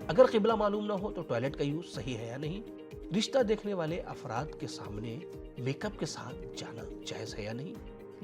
اگر قبلہ معلوم نہ ہو تو ٹوائلٹ کا یوز صحیح ہے یا نہیں؟ رشتہ دیکھنے والے افراد کے سامنے میک اپ کے ساتھ جانا جائز ہے یا نہیں؟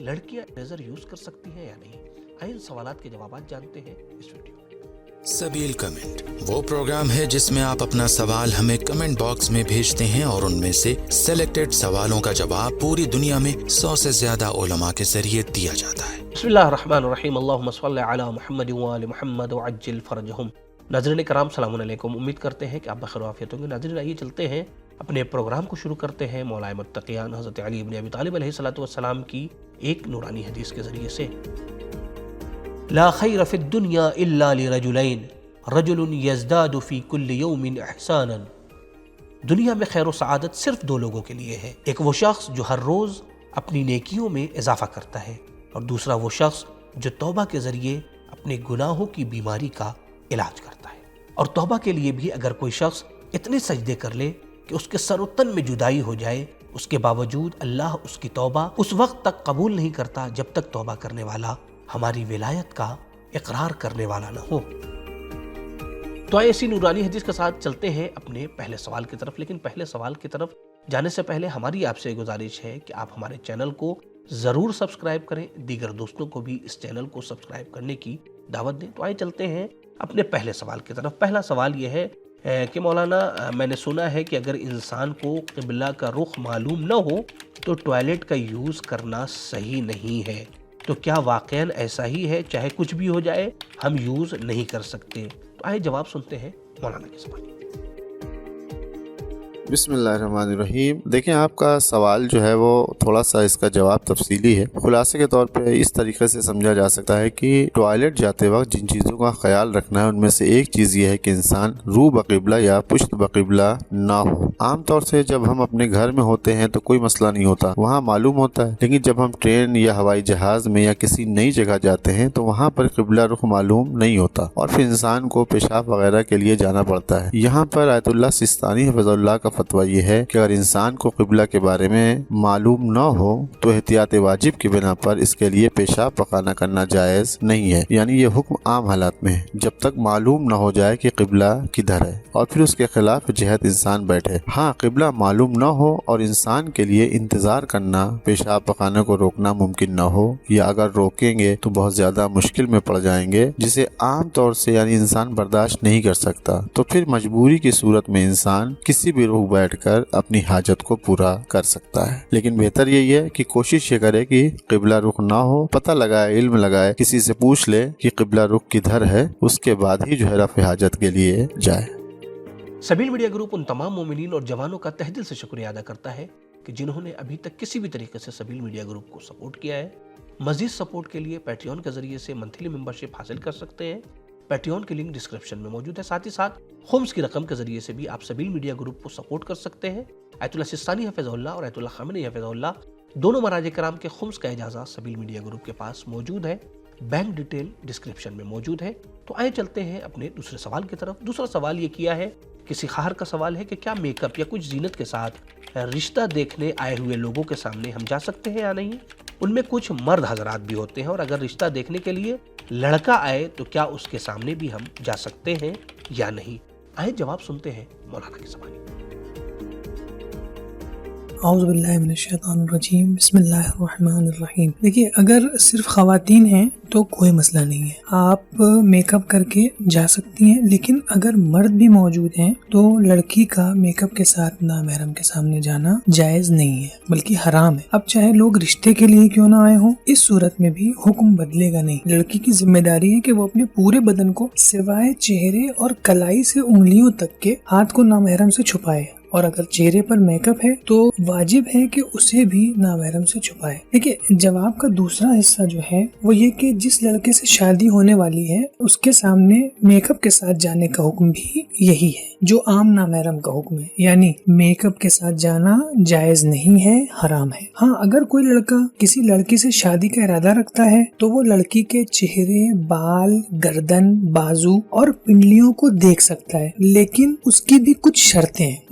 لڑکیاں لیزر یوز کر سکتی ہیں یا نہیں؟ آئے ان سوالات کے جوابات جانتے ہیں اس ویڈیو میں۔ سبیل کمنٹ وہ پروگرام ہے جس میں آپ اپنا سوال ہمیں کمنٹ باکس میں بھیجتے ہیں اور ان میں سے سلیکٹڈ سوالوں کا جواب پوری دنیا میں 100 سے زیادہ علماء کے ذریعے دیا جاتا ہے۔ بسم اللہ الرحمن الرحیم، اللہم صلی علی محمد وآل محمد وعجل فرجہم۔ ناظرین کرام السلام علیکم، امید کرتے ہیں کہ آپ بخیر و عافیت ہوں گے۔ ناظرین آئیے چلتے ہیں اپنے پروگرام کو شروع کرتے ہیں مولا متقیان حضرت علی بن ابی طالب علیہ السلام کی ایک نورانی حدیث کے ذریعے سے۔ لا خیر فی الدنیا الا لرجلین رجل یزداد فی کل یوم احسانا۔ دنیا میں خیر و سعادت صرف دو لوگوں کے لیے ہے، ایک وہ شخص جو ہر روز اپنی نیکیوں میں اضافہ کرتا ہے، اور دوسرا وہ شخص جو توبہ کے ذریعے اپنے گناہوں کی بیماری کا علاج کرتا ہے۔ اور توبہ کے لیے بھی اگر کوئی شخص اتنے سجدے کر لے کہ اس کے سر و تن میں جدائی ہو جائے، اس کے باوجود اللہ اس کی توبہ اس وقت تک قبول نہیں کرتا جب تک توبہ کرنے والا ہماری ولایت کا اقرار کرنے والا نہ ہو۔ تو ایسی نورانی حدیث کے ساتھ چلتے ہیں اپنے پہلے سوال کی طرف، لیکن پہلے سوال کی طرف جانے سے پہلے ہماری آپ سے گزارش ہے کہ آپ ہمارے چینل کو ضرور سبسکرائب کریں، دیگر دوستوں کو بھی اس چینل کو سبسکرائب کرنے کی دعوت دیں۔ تو آئے چلتے ہیں اپنے پہلے سوال کی طرف۔ پہلا سوال یہ ہے کہ مولانا میں نے سنا ہے کہ اگر انسان کو قبلہ کا رخ معلوم نہ ہو تو ٹوائلٹ کا یوز کرنا صحیح نہیں ہے، تو کیا واقعاً ایسا ہی ہے؟ چاہے کچھ بھی ہو جائے ہم یوز نہیں کر سکتے؟ تو آئے جواب سنتے ہیں مولانا کے سوال۔ بسم اللہ الرحمن الرحیم۔ دیکھیں، آپ کا سوال جو ہے وہ تھوڑا سا اس کا جواب تفصیلی ہے۔ خلاصے کے طور پہ اس طریقے سے سمجھا جا سکتا ہے کہ ٹوائلٹ جاتے وقت جن چیزوں کا خیال رکھنا ہے ان میں سے ایک چیز یہ ہے کہ انسان روح بقبلہ یا پشت بقبلہ نہ ہو۔ عام طور سے جب ہم اپنے گھر میں ہوتے ہیں تو کوئی مسئلہ نہیں ہوتا، وہاں معلوم ہوتا ہے، لیکن جب ہم ٹرین یا ہوائی جہاز میں یا کسی نئی جگہ جاتے ہیں تو وہاں پر قبلہ رخ معلوم نہیں ہوتا اور پھر انسان کو پیشاب وغیرہ کے لیے جانا پڑتا ہے۔ یہاں پر آیت اللہ سستانی حفظ اللہ کا فتویٰ یہ ہے کہ اگر انسان کو قبلہ کے بارے میں معلوم نہ ہو تو احتیاط واجب کی بنا پر اس کے لیے پیشاب پخانہ کرنا جائز نہیں ہے، یعنی یہ حکم عام حالات میں ہے جب تک معلوم نہ ہو جائے کہ قبلہ کدھر ہے اور پھر اس کے خلاف جہت انسان بیٹھے۔ ہاں، قبلہ معلوم نہ ہو اور انسان کے لیے انتظار کرنا، پیشاب پخانے کو روکنا ممکن نہ ہو، یا اگر روکیں گے تو بہت زیادہ مشکل میں پڑ جائیں گے جسے عام طور سے یعنی انسان برداشت نہیں کر سکتا، تو پھر مجبوری کی صورت میں انسان کسی بھی رخ بیٹھ کر اپنی حاجت کو پورا کر سکتا ہے۔ لیکن بہتر یہی ہے کہ کوشش یہ کرے کہ قبلہ رخ نہ ہو، پتہ لگائے، علم لگائے، کسی سے پوچھ لے کہ قبلہ رخ کدھر ہے، اس کے بعد ہی جو ہے رفع حاجت کے لیے جائے۔ سبیل میڈیا گروپ ان تمام مومنین اور جوانوں کا تہ دل سے شکریہ ادا کرتا ہے کہ جنہوں نے ابھی تک کسی بھی طریقے سے سبیل میڈیا گروپ کو سپورٹ کیا ہے۔ مزید سپورٹ کے لیے پیٹریون کے ذریعے سے منتھلی ممبرشپ حاصل کر سکتے ہیں۔ پیٹریون کی لنک ڈسکرپشن میں موجود ہے۔ ساتھ ہی ساتھ خمس کی رقم کے ذریعے سے بھی آپ سبیل میڈیا گروپ کو سپورٹ کر سکتے ہیں۔ آیت اللہ سستانی حفظ اللہ اور آیت اللہ خامنئی حفظ اللہ دونوں مراج کرام کے خمس کا اجازہ سبیل میڈیا گروپ کے پاس موجود ہے۔ بینک ڈیٹیل ڈسکرپشن میں موجود ہے۔ تو آئے چلتے ہیں اپنے دوسرے سوال کی طرف۔ دوسرا سوال یہ کیا ہے، کسی خواہر کا سوال ہے کہ کیا میک اپ یا کچھ زینت کے ساتھ رشتہ دیکھنے آئے ہوئے لوگوں کے سامنے ہم جا سکتے ہیں یا نہیں؟ ان میں کچھ مرد حضرات بھی ہوتے ہیں، اور اگر رشتہ دیکھنے کے لیے لڑکا آئے تو کیا اس کے سامنے بھی ہم جا سکتے ہیں یا نہیں؟ آئے جواب سنتے ہیں مولانا کے سوال۔ اعوذ باللہ من الشیطان الرجیم، بسم اللہ الرحمن الرحیم۔ دیکھیے، اگر صرف خواتین ہیں تو کوئی مسئلہ نہیں ہے، آپ میک اپ کر کے جا سکتی ہیں، لیکن اگر مرد بھی موجود ہیں تو لڑکی کا میک اپ کے ساتھ نامحرم کے سامنے جانا جائز نہیں ہے، بلکہ حرام ہے۔ اب چاہے لوگ رشتے کے لیے کیوں نہ آئے ہوں، اس صورت میں بھی حکم بدلے گا نہیں۔ لڑکی کی ذمہ داری ہے کہ وہ اپنے پورے بدن کو سوائے چہرے اور کلائی سے انگلیوں تک کے ہاتھ کو نامحرم سے چھپائے، اور اگر چہرے پر میک اپ ہے تو واجب ہے کہ اسے بھی نامحرم سے چھپائے۔ دیکھیے، جواب کا دوسرا حصہ جو ہے وہ یہ کہ جس لڑکے سے شادی ہونے والی ہے اس کے سامنے میک اپ کے ساتھ جانے کا حکم بھی یہی ہے جو عام نامحرم کا حکم ہے، یعنی میک اپ کے ساتھ جانا جائز نہیں ہے، حرام ہے۔ ہاں، اگر کوئی لڑکا کسی لڑکی سے شادی کا ارادہ رکھتا ہے تو وہ لڑکی کے چہرے، بال، گردن، بازو اور پنڈلیوں کو دیکھ سکتا ہے، لیکن اس کی بھی کچھ شرطیں ہیں۔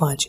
5,